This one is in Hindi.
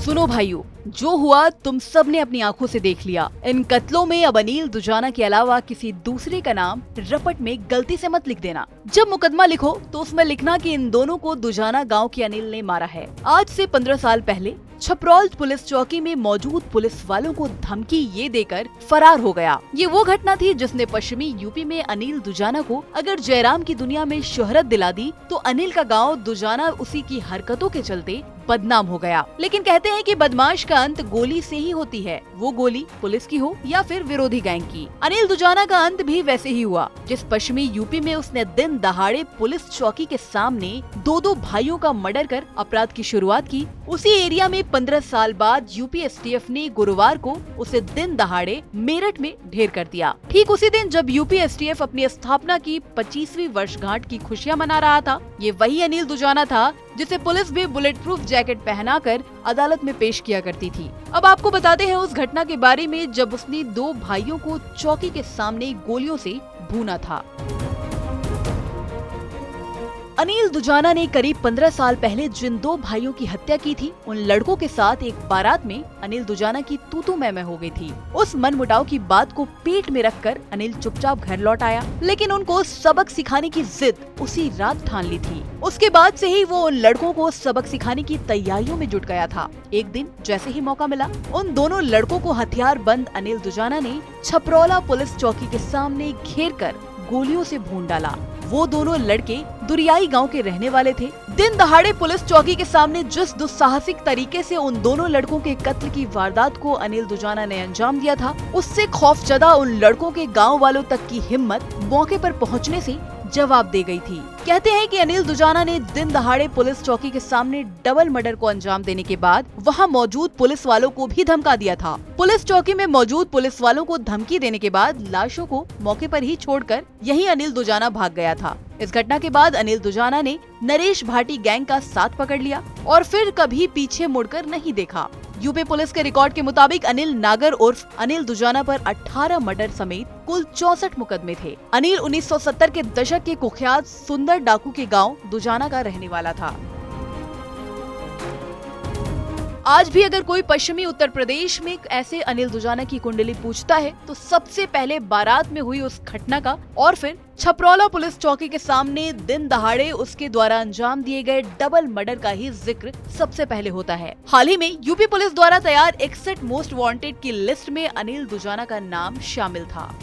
सुनो भाइयों, जो हुआ तुम सब ने अपनी आंखों से देख लिया। इन कत्लों में अब अनिल दुजाना के अलावा किसी दूसरे का नाम रपट में गलती से मत लिख देना। जब मुकदमा लिखो तो उसमें लिखना कि इन दोनों को दुजाना गांव के अनिल ने मारा है। आज से 15 साल पहले छपरौल पुलिस चौकी में मौजूद पुलिस वालों को धमकी ये देकर फरार हो गया। ये वो घटना थी जिसने पश्चिमी यूपी में अनिल दुजाना को अगर जयराम की दुनिया में शोहरत दिला दी, तो अनिल का गांव दुजाना उसी की हरकतों के चलते बदनाम हो गया। लेकिन कहते हैं कि बदमाश का अंत गोली से ही होती है, वो गोली पुलिस की हो या फिर विरोधी गैंग की। अनिल दुजाना का अंत भी वैसे ही हुआ। जिस पश्चिमी यूपी में उसने दिन दहाड़े पुलिस चौकी के सामने दो भाइयों का मर्डर कर अपराध की शुरुआत की, उसी एरिया में 15 साल बाद यूपी एसटीएफ ने गुरुवार को उसे दिन दहाड़े मेरठ में ढेर कर दिया। ठीक उसी दिन जब यूपी एसटीएफ अपनी स्थापना की 25वीं वर्षगांठ की खुशियां मना रहा था, ये वही अनिल दुजाना था जिसे पुलिस भी बुलेट प्रूफ जैकेट पहनाकर अदालत में पेश किया करती थी। अब आपको बताते हैं उस घटना के बारे में जब उसने 2 भाइयों को चौकी के सामने गोलियों से भूना था। अनिल दुजाना ने करीब 15 साल पहले जिन 2 भाइयों की हत्या की थी, उन लड़कों के साथ एक बारात में अनिल दुजाना की तू मैं हो गई थी। उस मनमुटाव की बात को पेट में रखकर अनिल चुपचाप घर लौट आया, लेकिन उनको सबक सिखाने की जिद उसी रात ठान ली थी। उसके बाद से ही वो उन लड़कों को सबक सिखाने की तैयारियों में जुट गया था। एक दिन जैसे ही मौका मिला, उन दोनों लड़कों को हथियार बंद अनिल दुजाना ने छपरौला पुलिस चौकी के सामने घेर कर गोलियों से भून डाला। वो दोनों लड़के दुरियाई गांव के रहने वाले थे। दिन दहाड़े पुलिस चौकी के सामने जिस दुस्साहसिक तरीके से उन दोनों लड़कों के कत्ल की वारदात को अनिल दुजाना ने अंजाम दिया था, उससे खौफजदा उन लड़कों के गांव वालों तक की हिम्मत मौके पर पहुंचने से जवाब दे गई थी। कहते हैं कि अनिल दुजाना ने दिन दहाड़े पुलिस चौकी के सामने डबल मर्डर को अंजाम देने के बाद वहां मौजूद पुलिस वालों को भी धमका दिया था। पुलिस चौकी में मौजूद पुलिस वालों को धमकी देने के बाद लाशों को मौके पर ही छोड़कर यहीं अनिल दुजाना भाग गया था। इस घटना के बाद अनिल दुजाना ने नरेश भाटी गैंग का साथ पकड़ लिया और फिर कभी पीछे मुड़कर नहीं देखा। यूपी पुलिस के रिकॉर्ड के मुताबिक अनिल नागर उर्फ अनिल दुजाना पर 18 मर्डर समेत कुल 64 मुकदमे थे। अनिल 1970 के दशक के कुख्यात सुंदर डाकू के गांव दुजाना का रहने वाला था। आज भी अगर कोई पश्चिमी उत्तर प्रदेश में ऐसे अनिल दुजाना की कुंडली पूछता है, तो सबसे पहले बारात में हुई उस घटना का और फिर छपरौला पुलिस चौकी के सामने दिन दहाड़े उसके द्वारा अंजाम दिए गए डबल मर्डर का ही जिक्र सबसे पहले होता है। हाल ही में यूपी पुलिस द्वारा तैयार 61 मोस्ट वांटेड की लिस्ट में अनिल दुजाना का नाम शामिल था।